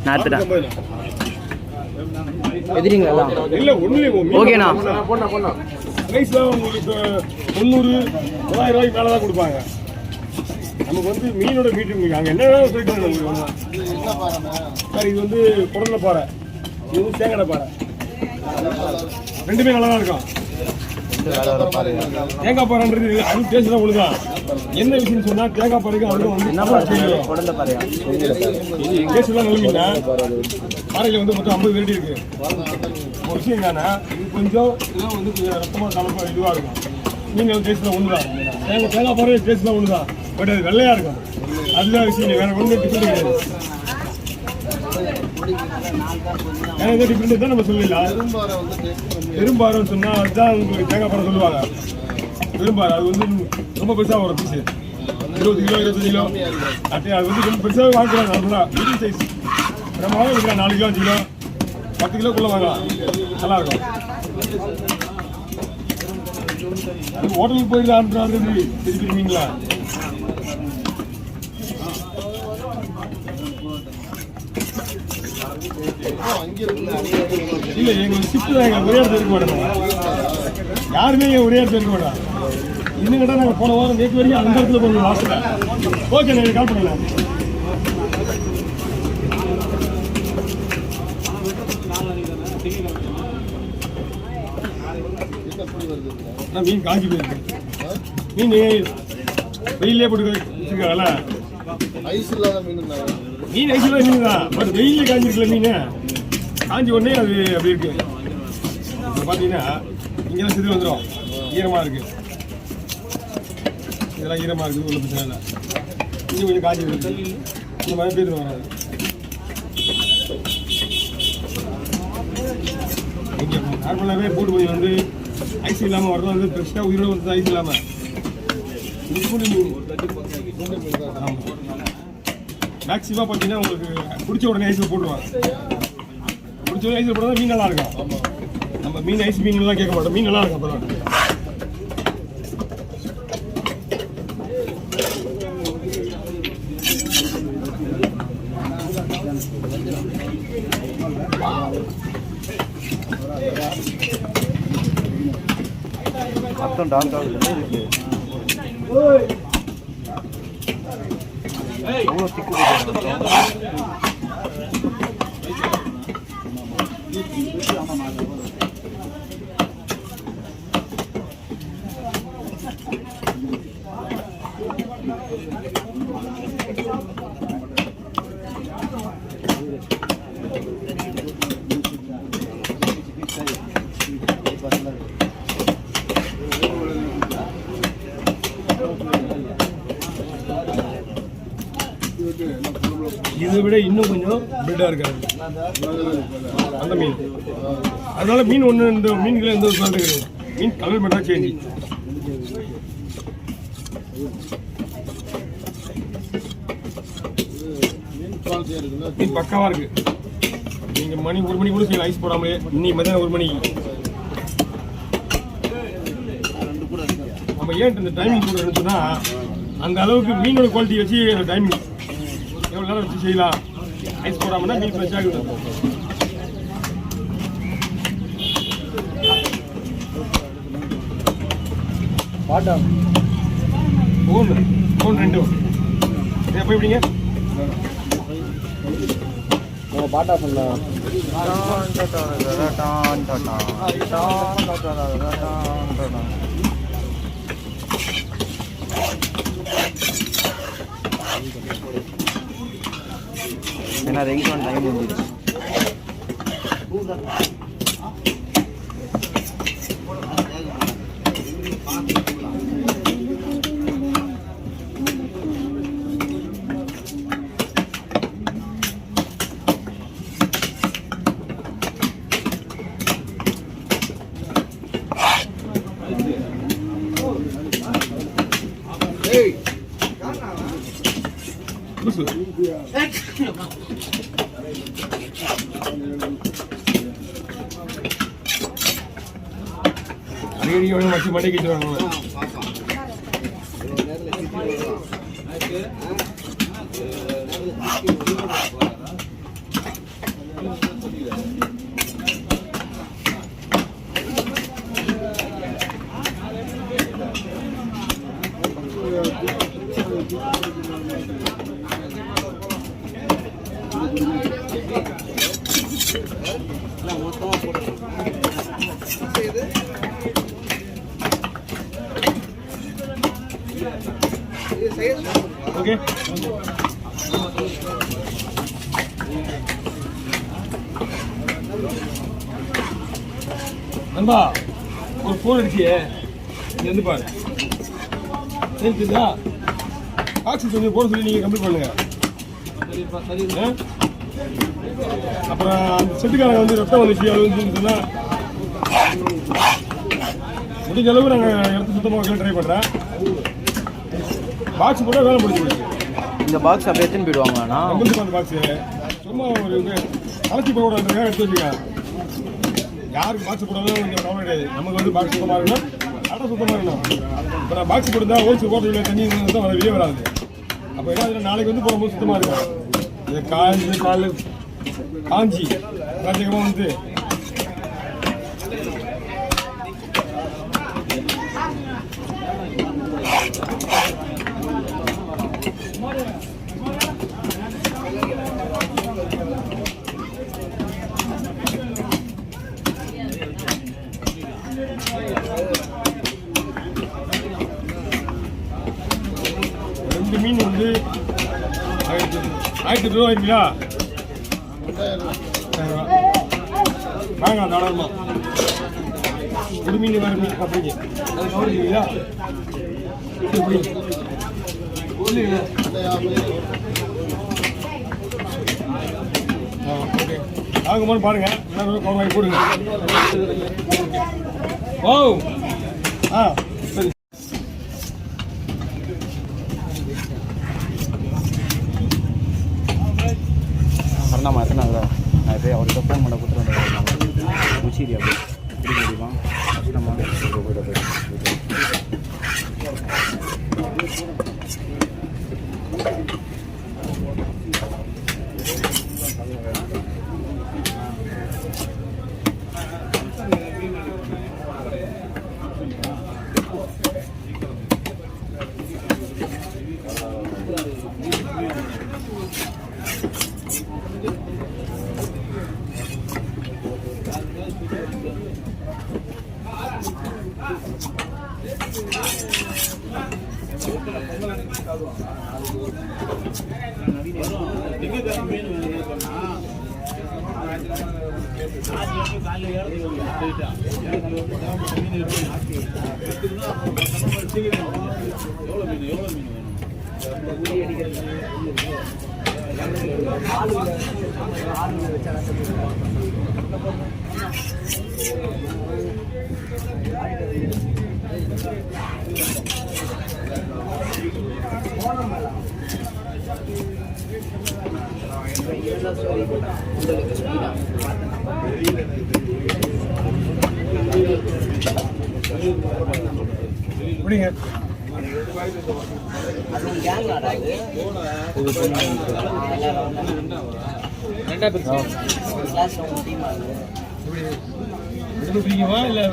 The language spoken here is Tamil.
நாத்துடா எதிரிங்களா இல்ல ஒண்ணு ஓகேண்ணா. பிரைஸ்லாம் உங்களுக்கு 300 900 ரூபாய்க்கு மேலே தான் கொடுப்பாங்க. நமக்கு வந்து மீனோட மீட்டு அங்கே என்ன சொல்லிட்டு சார், இது வந்து குடல பாறை, இது வந்து தேங்காய் பாறை, ரெண்டுமே நல்லா தான் இருக்கும். தேங்காய் பாறைன்றது அது டேஸ்ட் தான் ஒழுதான். என்ன விஷயம்னு சொன்னா தேங்காய் பாறைக்கு அதுவும் வந்து டேஸ்ட் தான் நல்ல மீனா. பாறையில் வந்து மொத்தம் 50 வெரைட்டி இருக்கு. ஒரு விஷயம் என்னன்னா இது கொஞ்சம் இதெல்லாம் வந்து கொஞ்சம் ரத்தமாக தலைப்பாக இதுவாக இருக்கும். மீன் டேஸ்ட்லாம் ஒன்று தான். தேங்காய் பாறை டேஸ்ட்லாம் ஒன்று தான். பட் அது வெள்ளையாக இருக்கும். அதுதான் விஷயம். வேற ஒன்றும் டிஃப்ரெண்ட் கிடையாது. வேற எதாவது டிஃப்ரெண்ட் தான் நம்ம சொல்லலாம். பெரும்பாரம் சொன்னால் அதுதான் உங்களுக்கு தேங்காய் பாறை சொல்லுவாங்க. பெரும்பாரம் அது வந்து ரொம்ப பெருசாக வரும் பீஸு. 20 கிலோ 25 கிலோ அது வந்து ரொம்ப பெருசாக வாங்கிக்கலாம். நார்மலாக மீடியம் சைஸ் பிரமாதம் இருக்கலாம். 4 கிலோ 5 கிலோ 10 கிலோக்குள்ளே வாங்கலாம். நல்லா இருக்கும். அது ஹோட்டலுக்கு போயிடலான்றது தெரிஞ்சுக்கிறீங்களா? இல்லை, எங்களுக்கு ஷிஃப்ட் தான். எங்கள் ஒரே இடத்துல இருக்க மாட்டோம். யாருமே எங்கள் ஒரே இடத்துல இருக்க மாட்டோம். இன்னும் கேட்டால் நாங்கள் போன வாரம் நேற்று வரைக்கும் அந்த இடத்துல போகணும் லாஸ்ட்டில். ஓகே, நீங்கள் கால் பண்ணலாம். மீன் காஞ்சி போயிருக்கு. மீன் வெயிலே போட்டு வச்சுருக்காங்கல்ல. ஐஸ் இல்லாத மீன் மீன் ஐஸ் இல்லாத மீன் தான். பட் வெயிலே காஞ்சிருக்கல மீன். காஞ்சி உடனே அது அப்படி இருக்கு. இப்போ பார்த்தீங்கன்னா இங்கெல்லாம் சிறு வந்துடும். ஈரமாக இருக்கு. இதெல்லாம் ஈரமாக இருக்குது. உள்ள பிரச்சனை இல்லை. இன்னும் கொஞ்சம் காஞ்சி இருக்கு. இந்த மாதிரி பேர் வராது. இங்கே நார்மலாகவே போட்டு போய் வந்து ஐஸ் இல்லாமல் வரணும். வந்து ஃப்ரெஷ்ஷாக உயிரோடு வந்து ஐஸ் இல்லாமல் மேக்ஸிமம் பார்த்தீங்கன்னா உங்களுக்கு பிடிச்ச உடனே ஐஸில் போட்டுருவாங்க. பிடிச்ச உடனே ஐஸில் போட்டால் மீன் நல்லா இருக்கும். நம்ம மீன் ஐஸ் மீன்லாம் கேட்க மாட்டோம். மீன் நல்லா இருக்கும். அப்போ தான் மொத்தம் டார்க் ஆகுது. அவ்வளோ திக்கு இதை விட இன்னும் கொஞ்சம் பிரெட்டாக இருக்காது அந்த மீன். அதனால மீன் ஒன்று இந்த மீன்களை எந்த ஒரு சொல்றது கிடையாது. மீன் கலர் மட்டும் சேஞ்ச். மீன் பக்காவாக இருக்கு. நீங்கள் மணி 1 மணி கூட செய்யலாம் ஐஸ் போடாமலே. இன்னைக்கு மதியானம் 1 மணிக்கு நம்ம ஏன் இந்த டைமிங் கூட சொன்னால் அந்த அளவுக்கு மீனோட குவாலிட்டி வச்சு டைமிங் எவ்வளோ நேரம் வச்சு செய்யலாம். ஐஸ் போடாமன்னா மீன் ஃப்ரெஷ்ஷாக இருக்கும். பாட்டா ஃபோன் 2 எப்போ எப்படிங்க பாட்டா சொல்லலாம். ஏன்னா ரைஸ் ஆன் டைம் வந்துடுச்சு. ரேடியோட மச்சி மண்டைக்கு வச்சுருவாங்க. ஓகே நண்பா ஒரு ஃபோன் அடிச்சியே நீ வந்து பாரு சரிங்களா ஆக்சி கொஞ்சம் போட சொல்லி நீங்கள் கம்ப்ளீட் பண்ணுங்க அப்புறம் அந்த செட்டுக்காரங்க வந்து ரத்தம் வந்துச்சு அது வந்து சொன்னால் முடிஞ்ச அளவுக்கு நாங்கள் இடத்த சுத்தமாக வைக்க ட்ரை பண்ணுறேன் பாக்ஸ் போட்டால் வேலை முடிச்சு இந்த பாக்ஸ் அப்படியே எடுத்துன்னு போயிடுவாங்களாண்ணா அந்த பாக்ஸு சும்மா ஒரு கலச்சி போடுறதுக்காக எடுத்து வச்சுக்கேன் யாருக்கு பாக்ஸ் போடாலும் கொஞ்சம் கவலை கிடையாது நமக்கு வந்து பாக்ஸ் சுத்தமாக இருக்கணும் அடை சுத்தமாக இருக்கணும் இப்போ நான் பாக்ஸ் போட்டுருந்தா ஓல்ஸ் போட்டு தண்ணி தான் வர வெளியே வராது அப்போ என்ன நாளைக்கு வந்து போகும்போது சுத்தமாக இருக்கும் இது காஞ்சி காஞ்சி ராஜகமாக வந்து ரெண்டு மீன் வந்து 1000 ரூபா ஆயிருக்கா வாங்க தாராளமா ஒரு மீன் வேறு மீன் அப்படிங்க அது கவனிக்கிறீங்களா எப்படி ஓகே ஆகுமான்னு பாருங்க எல்லாரும் கவர் வாங்கி போடுங்க ஓ சரி வரலாமா எத்தனாங்களா நான் போய் அவர்கிட்ட ஃபோன் பண்ண கொடுத்துருவேன் முச்சிரி அப்படி பிடிக்க முடியுமா கஷ்டமா எப்படிங்க பிடிக்குமா இல்லை